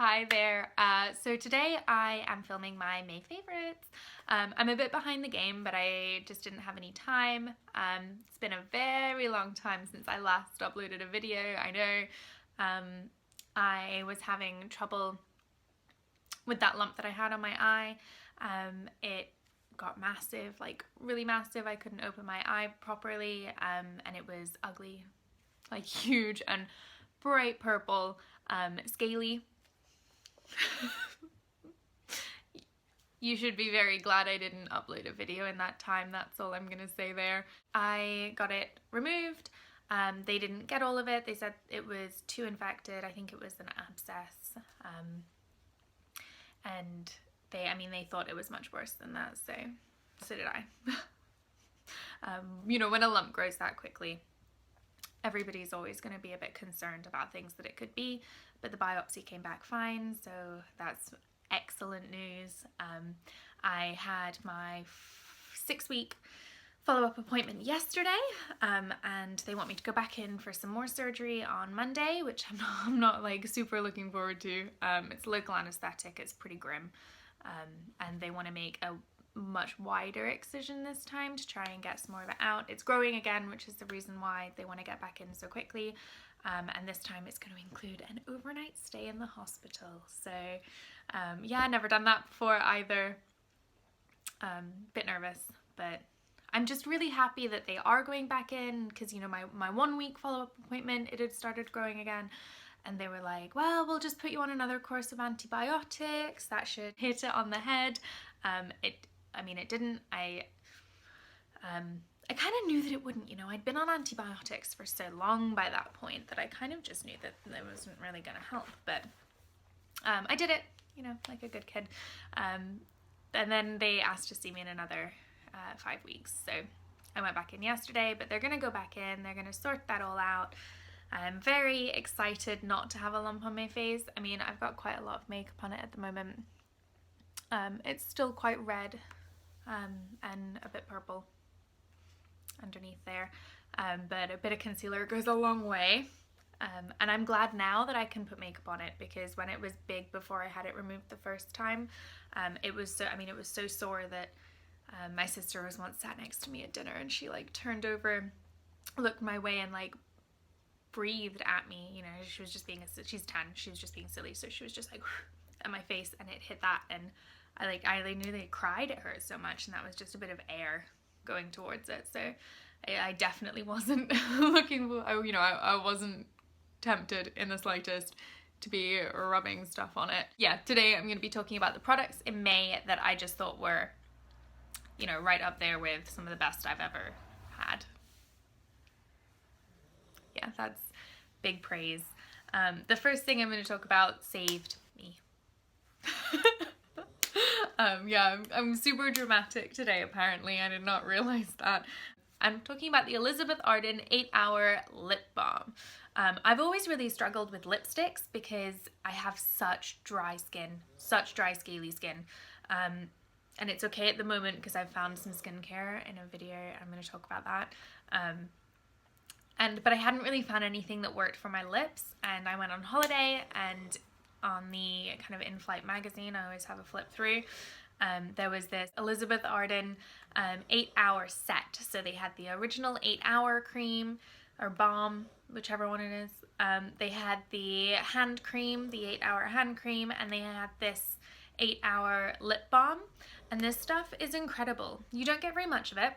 Hi there. So today I am filming my May favorites. I'm a bit behind the game, but I just didn't have any time. It's been a very long time since I last uploaded a video. I know I was having trouble with that lump that I had on my eye. It got massive, like really massive. I couldn't open my eye properly, and it was ugly, like huge and bright purple, scaly. You should be very glad I didn't upload a video in that time. That's all I'm gonna say there. I got it removed. They didn't get all of it. They said it was too infected. I think it was an abscess. And they thought it was much worse than that, so did I. You know, when a lump grows that quickly, everybody's always going to be a bit concerned about things that it could be, but the biopsy came back fine, so that's excellent news. I had my 6-week follow-up appointment yesterday, and they want me to go back in for some more surgery on Monday, which I'm not like super looking forward to. It's local anesthetic, it's pretty grim, and they want to make a much wider excision this time to try and get some more of it out. It's growing again, which is the reason why they want to get back in so quickly, and this time it's going to include an overnight stay in the hospital. So yeah, never done that before either. Bit nervous, but I'm just really happy that they are going back in, because you know, my 1-week follow-up appointment, it had started growing again, and they were like, well, we'll just put you on another course of antibiotics, that should hit it on the head. It didn't. I kind of knew that it wouldn't, you know. I'd been on antibiotics for so long by that point that I kind of just knew that it wasn't really going to help, but I did it, you know, like a good kid. And then they asked to see me in another 5 weeks, so I went back in yesterday, but they're going to go back in, they're going to sort that all out. I'm very excited not to have a lump on my face. I mean, I've got quite a lot of makeup on it at the moment. It's still quite red and a bit purple underneath there, but a bit of concealer goes a long way, and I'm glad now that I can put makeup on it, because when it was big before I had it removed the first time, it was so sore that my sister was once sat next to me at dinner, and she like turned over, looked my way, and like breathed at me, you know. She was just being she's 10, she was just being silly, so she was just like at my face, and it hit that, and I nearly cried. It hurt so much, and that was just a bit of air going towards it. So I definitely wasn't looking for, you know, I wasn't tempted in the slightest to be rubbing stuff on it. Yeah, today I'm going to be talking about the products in May that I just thought were, you know, right up there with some of the best I've ever had. Yeah, that's big praise. The first thing I'm going to talk about saved me. Yeah, I'm super dramatic today, apparently. I did not realize that. I'm talking about the Elizabeth Arden 8-Hour Lip Balm. I've always really struggled with lipsticks because I have such dry skin, such dry scaly skin. And it's okay at the moment because I've found some skincare in a video. I'm going to talk about that. But I hadn't really found anything that worked for my lips, and I went on holiday, and on the kind of in-flight magazine, I always have a flip through, there was this Elizabeth Arden 8-hour set. So they had the original 8-hour cream or balm, whichever one it is. They had the hand cream, the 8-hour hand cream, and they had this 8-hour lip balm, and this stuff is incredible. You don't get very much of it.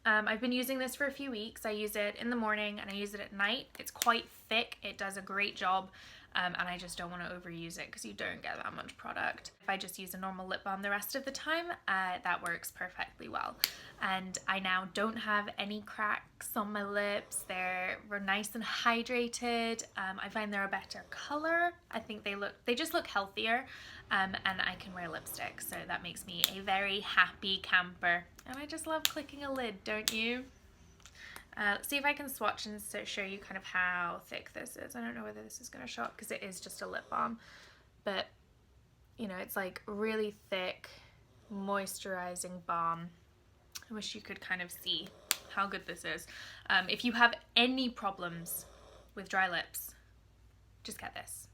I've been using this for a few weeks. I use it in the morning and I use it at night. It's quite thick. It does a great job. And I just don't want to overuse it because you don't get that much product. If I just use a normal lip balm the rest of the time, that works perfectly well. And I now don't have any cracks on my lips. They're nice and hydrated. I find they're a better color. I think they just look healthier, and I can wear lipstick, so that makes me a very happy camper. And I just love clicking a lid, don't you? Let's see if I can swatch and show you kind of how thick this is. I don't know whether this is going to show up because it is just a lip balm, but you know, it's like really thick, moisturizing balm. I wish you could kind of see how good this is. If you have any problems with dry lips, just get this.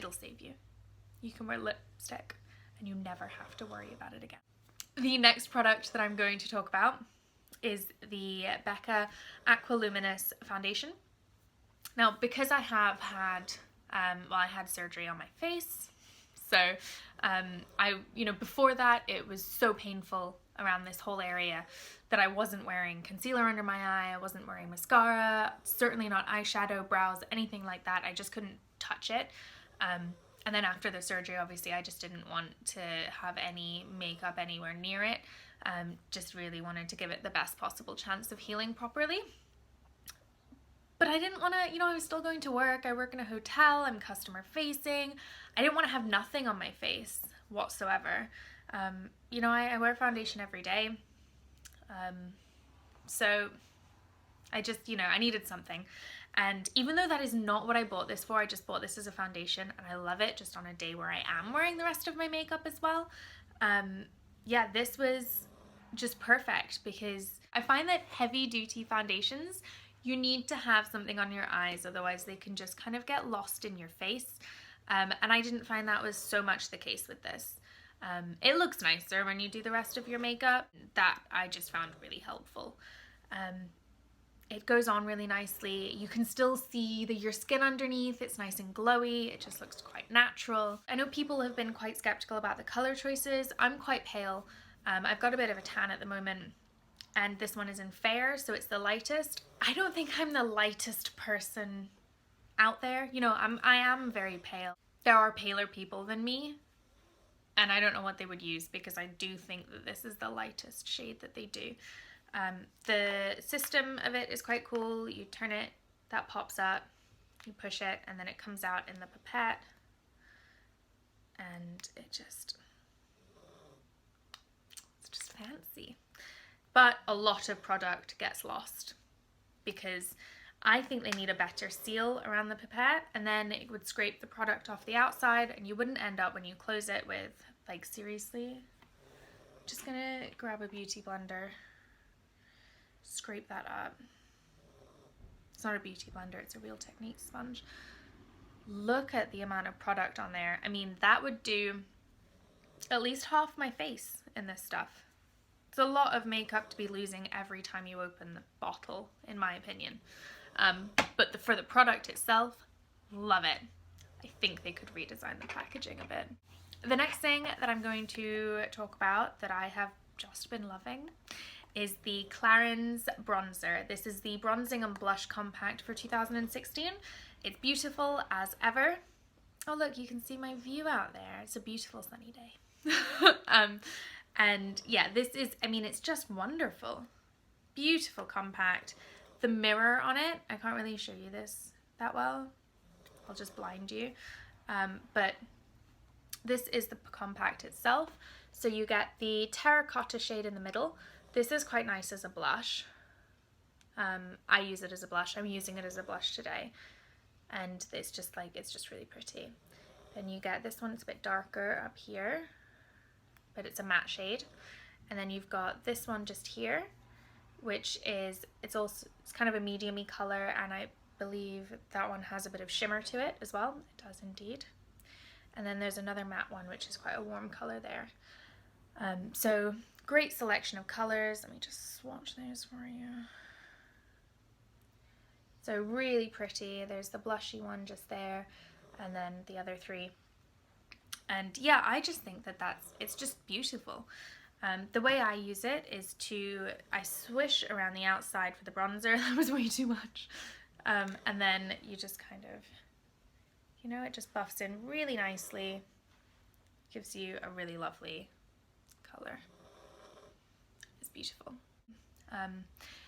it'll save you. You can wear lipstick and you never have to worry about it again. The next product that I'm going to talk about is the Becca Aqua Luminous foundation. Now, because I have had, I had surgery on my face, so before that it was so painful around this whole area that I wasn't wearing concealer under my eye, I wasn't wearing mascara, certainly not eyeshadow, brows, anything like that. I just couldn't touch it. And then after the surgery, obviously, I just didn't want to have any makeup anywhere near it. Just really wanted to give it the best possible chance of healing properly. But I didn't want to, I was still going to work. I work in a hotel, I'm customer facing. I didn't want to have nothing on my face whatsoever. I wear foundation every day. So I just, I needed something. And even though that is not what I bought this for, I just bought this as a foundation and I love it just on a day where I am wearing the rest of my makeup as well. Yeah, this was just perfect because I find that heavy duty foundations, you need to have something on your eyes, otherwise they can just kind of get lost in your face. And I didn't find that was so much the case with this. It looks nicer when you do the rest of your makeup. That I just found really helpful. It goes on really nicely. You can still see your skin underneath. It's nice and glowy. It just looks quite natural. I know people have been quite skeptical about the color choices. I'm quite pale. I've got a bit of a tan at the moment, and this one is in fair, so it's the lightest. I don't think I'm the lightest person out there. I am very pale. There are paler people than me, and I don't know what they would use because I do think that this is the lightest shade that they do. The system of it is quite cool. You turn it, that pops up, you push it, and then it comes out in the pipette, and it's just fancy. But a lot of product gets lost because I think they need a better seal around the pipette, and then it would scrape the product off the outside and you wouldn't end up when you close it with, like, seriously, just gonna grab a beauty blender, scrape that up. It's not a beauty blender, it's a Real Techniques sponge. Look at the amount of product on there. I mean, that would do at least half my face in this stuff. It's a lot of makeup to be losing every time you open the bottle, in my opinion. But for the product itself, love it. I think they could redesign the packaging a bit. The next thing that I'm going to talk about that I have just been loving is the Clarins bronzer. This is the Bronzing and Blush Compact for 2016. It's beautiful as ever. Oh look, you can see my view out there. It's a beautiful sunny day. And yeah, this is, it's just wonderful. Beautiful compact. The mirror on it, I can't really show you this that well. I'll just blind you. But this is the compact itself. So you get the terracotta shade in the middle. This is quite nice as a blush. I use it as a blush. I'm using it as a blush today. And it's just really pretty. Then you get this one, it's a bit darker up here, but it's a matte shade. And then you've got this one just here, which is, it's kind of a medium-y color, and I believe that one has a bit of shimmer to it as well. It does indeed. And then there's another matte one, which is quite a warm color there. So great selection of colors. Let me just swatch those for you. So really pretty. There's the blushy one just there, and then the other three. And yeah, I just think that it's just beautiful. The way I use it is I swish around the outside for the bronzer. That was way too much. And then you just kind of, it just buffs in really nicely. Gives you a really lovely color. It's beautiful.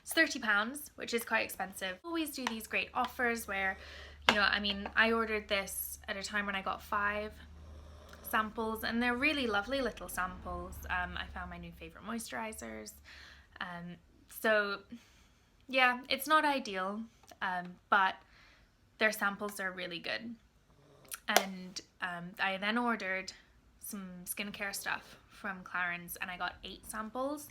It's £30, which is quite expensive. Always do these great offers where, I ordered this at a time when I got 5 samples, and they're really lovely little samples. I found my new favorite moisturizers. So yeah, it's not ideal, but their samples are really good. And I then ordered some skincare stuff from Clarins, and I got 8 samples.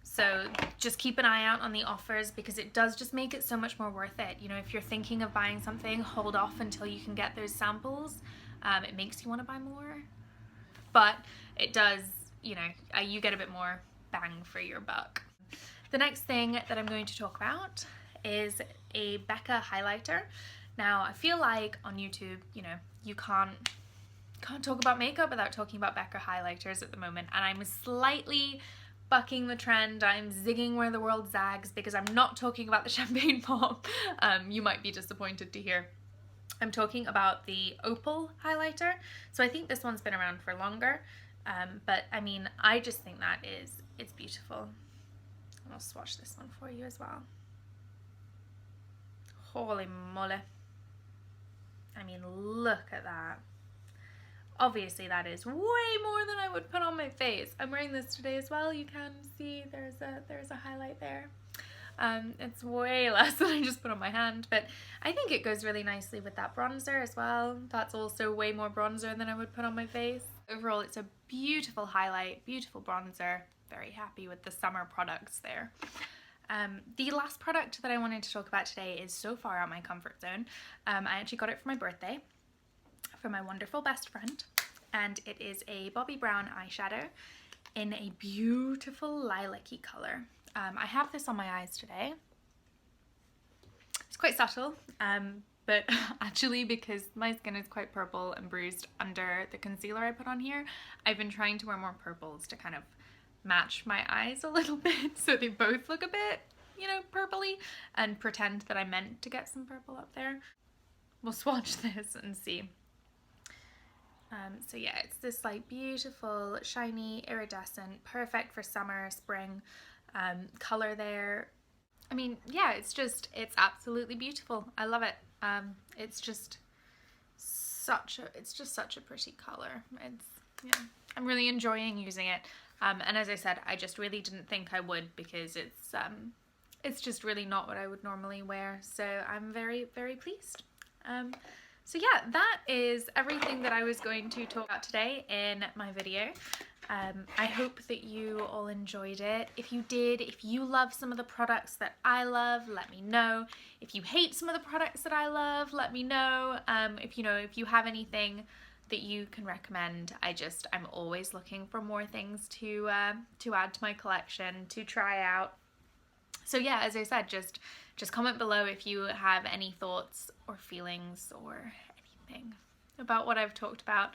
So just keep an eye out on the offers, because it does just make it so much more worth it. If you're thinking of buying something, hold off until you can get those samples. It makes you want to buy more, but it does, you know, you get a bit more bang for your buck. The next thing that I'm going to talk about is a Becca highlighter. Now, I feel like on YouTube, you know, you can't talk about makeup without talking about Becca highlighters at the moment, and I'm slightly bucking the trend. I'm zigging where the world zags because I'm not talking about the champagne Balm. You might be disappointed to hear. I'm talking about the Opal highlighter. So I think this one's been around for longer, but I mean, I just think that it's beautiful. I'll swatch this one for you as well. Holy moly. I mean, look at that. Obviously that is way more than I would put on my face. I'm wearing this today as well. You can see there's a highlight there. It's way less than I just put on my hand, but I think it goes really nicely with that bronzer as well. That's also way more bronzer than I would put on my face. Overall, it's a beautiful highlight, beautiful bronzer. Very happy with the summer products there. The last product that I wanted to talk about today is so far out my comfort zone. I actually got it for my birthday from my wonderful best friend, and it is a Bobbi brown eyeshadow in a beautiful lilac-y color. I have this on my eyes today. It's quite subtle, but actually because my skin is quite purple and bruised under the concealer I put on here, I've been trying to wear more purples to kind of match my eyes a little bit so they both look a bit, you know, purpley, and pretend that I meant to get some purple up there. We'll swatch this and see. So yeah, it's this like beautiful, shiny, iridescent, perfect for summer, spring color there. I mean, yeah, it's absolutely beautiful. I love it. It's just such a pretty color. Yeah, I'm really enjoying using it. And as I said, I just really didn't think I would because it's just really not what I would normally wear. So I'm very, very pleased. So yeah, that is everything that I was going to talk about today in my video. I hope that you all enjoyed it. If you did, if you love some of the products that I love, let me know. If you hate some of the products that I love, let me know. If you have anything that you can recommend, I'm always looking for more things to add to my collection, to try out. So yeah, as I said, just comment below if you have any thoughts or feelings or anything about what I've talked about.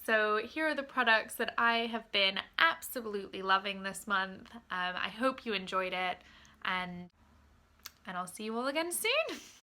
So here are the products that I have been absolutely loving this month. I hope you enjoyed it, and I'll see you all again soon.